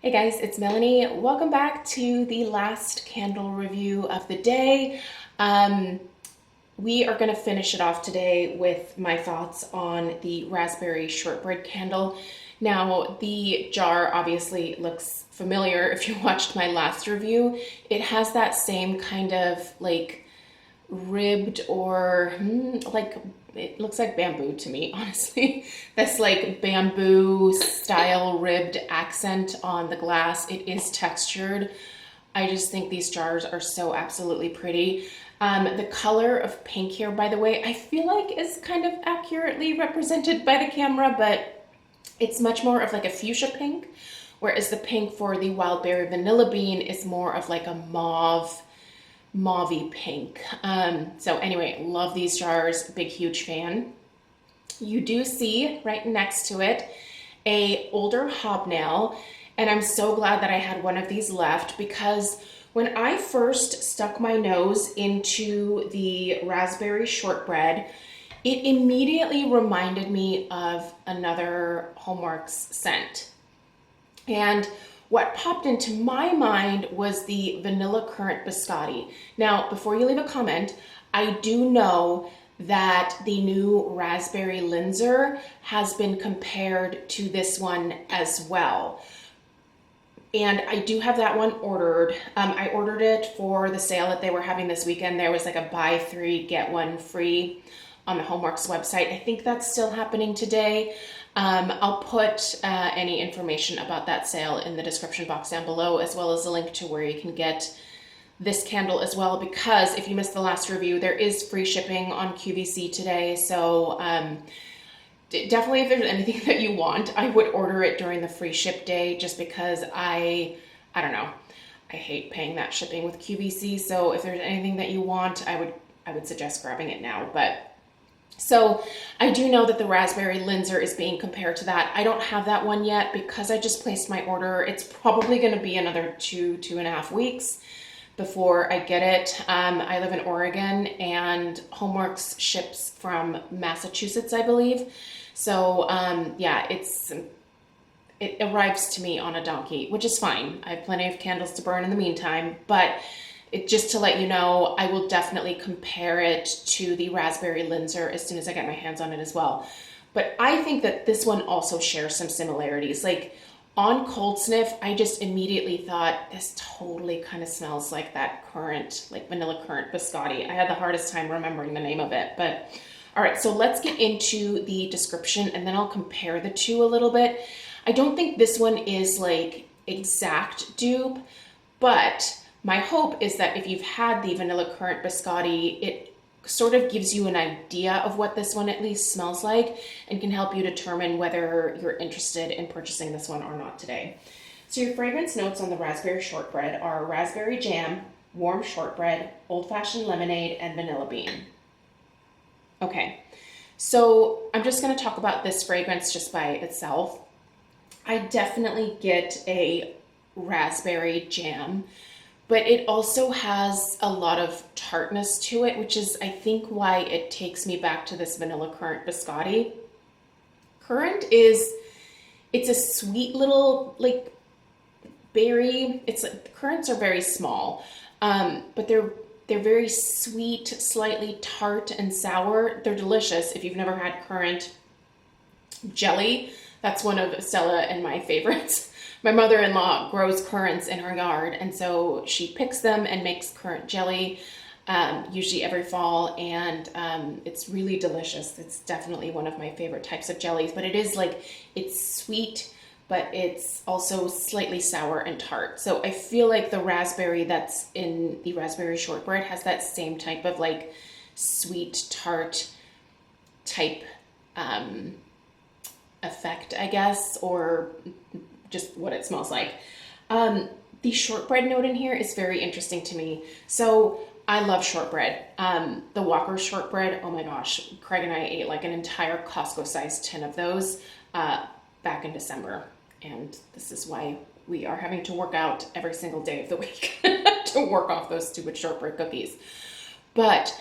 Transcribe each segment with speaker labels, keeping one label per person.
Speaker 1: Hey guys, it's Melanie. Welcome back to the last candle review of the day. We are going to finish it off today with my thoughts on the Raspberry Shortbread candle. Now, the jar obviously looks familiar if you watched my last review. It has that same kind of like ribbed or like it looks like bamboo to me, honestly. This like bamboo style ribbed accent on the glass. It is textured. I just think these jars are so absolutely pretty. The color of pink here, by the way, I feel like is kind of accurately represented by the camera, but it's much more of like a fuchsia pink, whereas the pink for the wild berry vanilla bean is more of like a mauvey pink. So anyway, love these jars, big huge fan. You do see right next to it a older hobnail, and I'm so glad that I had one of these left because when I first stuck my nose into the raspberry shortbread, it immediately reminded me of another Homeworx scent. And what popped into my mind was the vanilla currant biscotti. Now, before you leave a comment, I do know that the new raspberry linzer has been compared to this one as well. And I do have that one ordered. I ordered it for the sale that they were having this weekend. There was like a buy three, get one free on the Homeworx website. I think that's still happening today. I'll put any information about that sale in the description box down below, as well as a link to where you can get this candle as well, because if you missed the last review, there is free shipping on QVC today. So definitely if there's anything that you want, I would order it during the free ship day just because I don't know, I hate paying that shipping with QVC. So if there's anything that you want, I would suggest grabbing it now. But so I do know that the raspberry linzer is being compared to that. I don't have that one yet because I just placed my order. It's probably going to be another 2.5 weeks before I get it. I live in Oregon and Homeworx ships from Massachusetts, I believe. So yeah, it arrives to me on a donkey, which is fine. I have plenty of candles to burn in the meantime, but just to let you know, I will definitely compare it to the raspberry linzer as soon as I get my hands on it as well. But I think that this one also shares some similarities. Like on cold sniff, I just immediately thought this totally kind of smells like that currant, like vanilla currant biscotti. I had the hardest time remembering the name of it, but all right, so let's get into the description and then I'll compare the two a little bit. I don't think this one is like exact dupe, but my hope is that if you've had the vanilla currant biscotti, it sort of gives you an idea of what this one at least smells like and can help you determine whether you're interested in purchasing this one or not today. So your fragrance notes on the raspberry shortbread are raspberry jam, warm shortbread, old-fashioned lemonade, and vanilla bean. Okay, so I'm just going to talk about this fragrance just by itself. I definitely get a raspberry jam, but it also has a lot of tartness to it, which is, I think, why it takes me back to this vanilla currant biscotti. It's a sweet little, like, berry. It's like, currants are very small, but they're very sweet, slightly tart and sour. They're delicious. If you've never had currant jelly, that's one of Stella and my favorites. My mother-in-law grows currants in her yard, and so she picks them and makes currant jelly, usually every fall, and it's really delicious. It's definitely one of my favorite types of jellies, but it's sweet, but it's also slightly sour and tart. So I feel like the raspberry that's in the raspberry shortbread has that same type of like sweet tart type effect, I guess, or just what it smells like. The shortbread note in here is very interesting to me. So I love shortbread. The Walker's shortbread, oh my gosh, Craig and I ate like an entire Costco-sized tin of those back in December. And this is why we are having to work out every single day of the week to work off those stupid shortbread cookies. But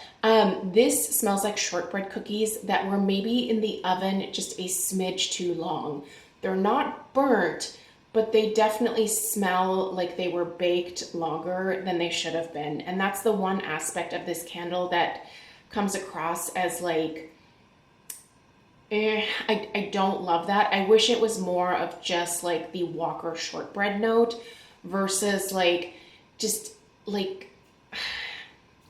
Speaker 1: this smells like shortbread cookies that were maybe in the oven just a smidge too long. They're not burnt, but they definitely smell like they were baked longer than they should have been. And that's the one aspect of this candle that comes across as like, I don't love that. I wish it was more of just like the Walker shortbread note versus like, just like,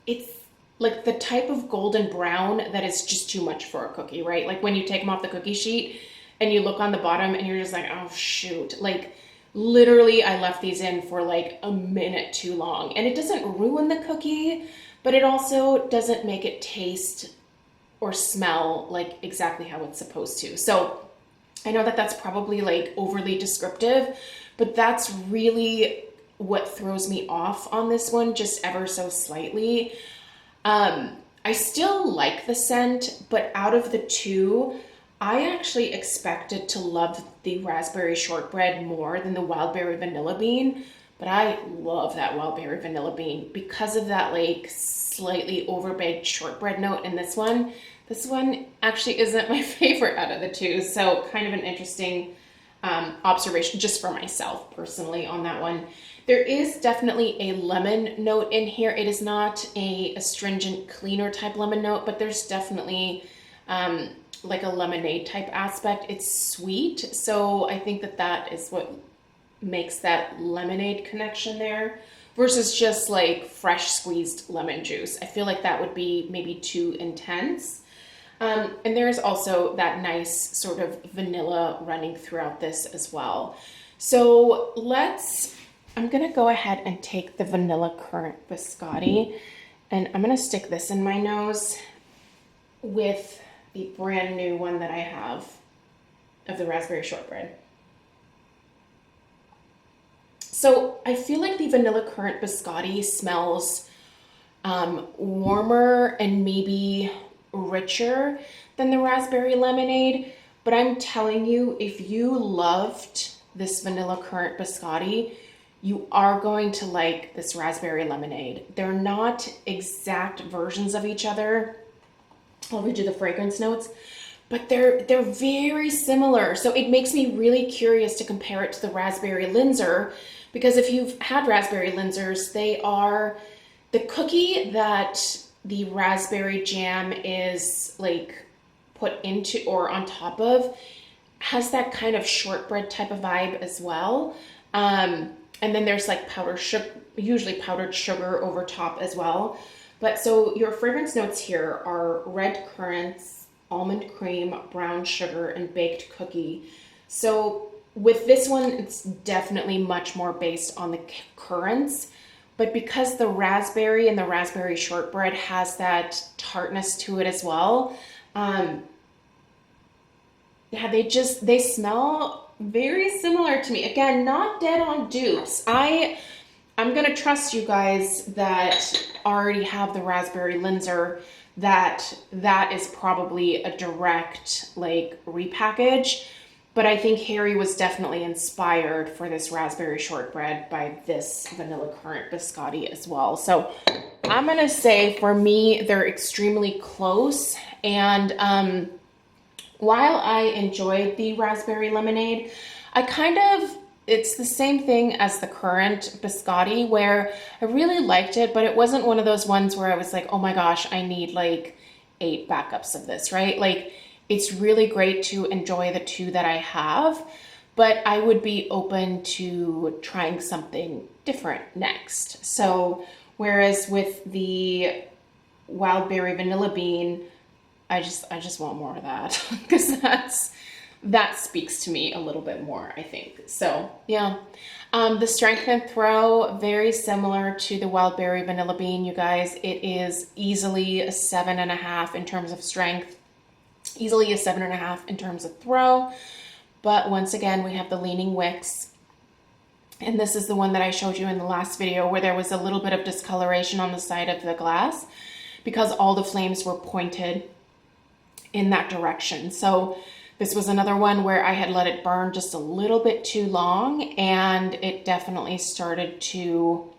Speaker 1: it's like the type of golden brown that is just too much for a cookie, right? Like when you take them off the cookie sheet and you look on the bottom and you're just like, oh shoot. Like literally I left these in for like a minute too long, and it doesn't ruin the cookie, but it also doesn't make it taste or smell like exactly how it's supposed to. So I know that that's probably like overly descriptive, but that's really what throws me off on this one, just ever so slightly. I still like the scent, but out of the two, I actually expected to love the raspberry shortbread more than the wild berry vanilla bean, but I love that wild berry vanilla bean because of that like slightly overbaked shortbread note in this one. This one actually isn't my favorite out of the two, so kind of an interesting observation just for myself personally on that one. There is definitely a lemon note in here. It is not a astringent, cleaner type lemon note, but there's definitely like a lemonade type aspect. It's sweet, so I think that that is what makes that lemonade connection there versus just like fresh squeezed lemon juice. I feel like that would be maybe too intense. And there's also that nice sort of vanilla running throughout this as well. So I'm gonna go ahead and take the vanilla currant biscotti, and I'm gonna stick this in my nose with the brand new one that I have of the raspberry shortbread. So I feel like the vanilla currant biscotti smells warmer and maybe richer than the raspberry lemonade, but I'm telling you, if you loved this vanilla currant biscotti, you are going to like this raspberry lemonade. They're not exact versions of each other. I'll read you the fragrance notes, but they're very similar. So it makes me really curious to compare it to the raspberry linzer, because if you've had raspberry linzers, they are the cookie that the raspberry jam is like put into or on top of has that kind of shortbread type of vibe as well. And then there's like powdered sugar, usually powdered sugar over top as well. But so your fragrance notes here are red currants, almond cream, brown sugar, and baked cookie. So with this one, it's definitely much more based on the currants. But because the raspberry and the raspberry shortbread has that tartness to it as well, yeah, they smell very similar to me. Again, not dead on dupes. I'm gonna trust you guys that already have the raspberry linzer that is probably a direct like repackage. But I think Harry was definitely inspired for this raspberry shortbread by this vanilla currant biscotti as well. So I'm gonna say for me, they're extremely close. And while I enjoyed the raspberry lemonade, it's the same thing as the currant biscotti where I really liked it, but it wasn't one of those ones where I was like, oh my gosh, I need like 8 backups of this, right? Like, it's really great to enjoy the 2 that I have, but I would be open to trying something different next. So whereas with the wild berry vanilla bean, I just want more of that because that speaks to me a little bit more, I think. So yeah, the strength and throw, very similar to the wild berry vanilla bean, you guys. It is easily a 7.5 in terms of strength, easily a 7.5 in terms of throw. But once again, we have the leaning wicks. And this is the one that I showed you in the last video where there was a little bit of discoloration on the side of the glass because all the flames were pointed in that direction. So this was another one where I had let it burn just a little bit too long, and it definitely started to,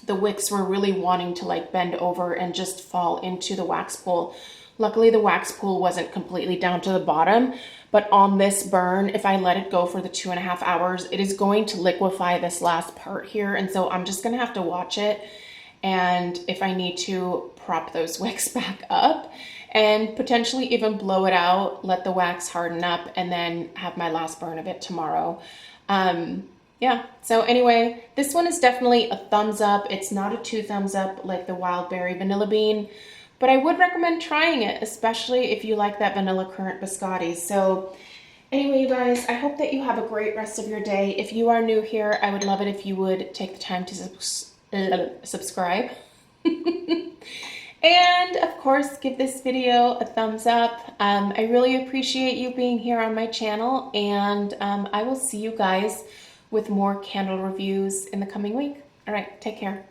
Speaker 1: the wicks were really wanting to like bend over and just fall into the wax bowl Luckily, the wax pool wasn't completely down to the bottom, but on this burn, if I let it go for the 2.5 hours, it is going to liquefy this last part here. And so I'm just gonna have to watch it. And if I need to, prop those wicks back up and potentially even blow it out, let the wax harden up, and then have my last burn of it tomorrow. Yeah, so anyway, this one is definitely a thumbs up. It's not a 2 thumbs up like the Wild Berry Vanilla Bean, but I would recommend trying it, especially if you like that vanilla currant biscotti. So anyway, you guys, I hope that you have a great rest of your day. If you are new here, I would love it if you would take the time to subscribe. And of course, give this video a thumbs up. I really appreciate you being here on my channel, and I will see you guys with more candle reviews in the coming week. All right, take care.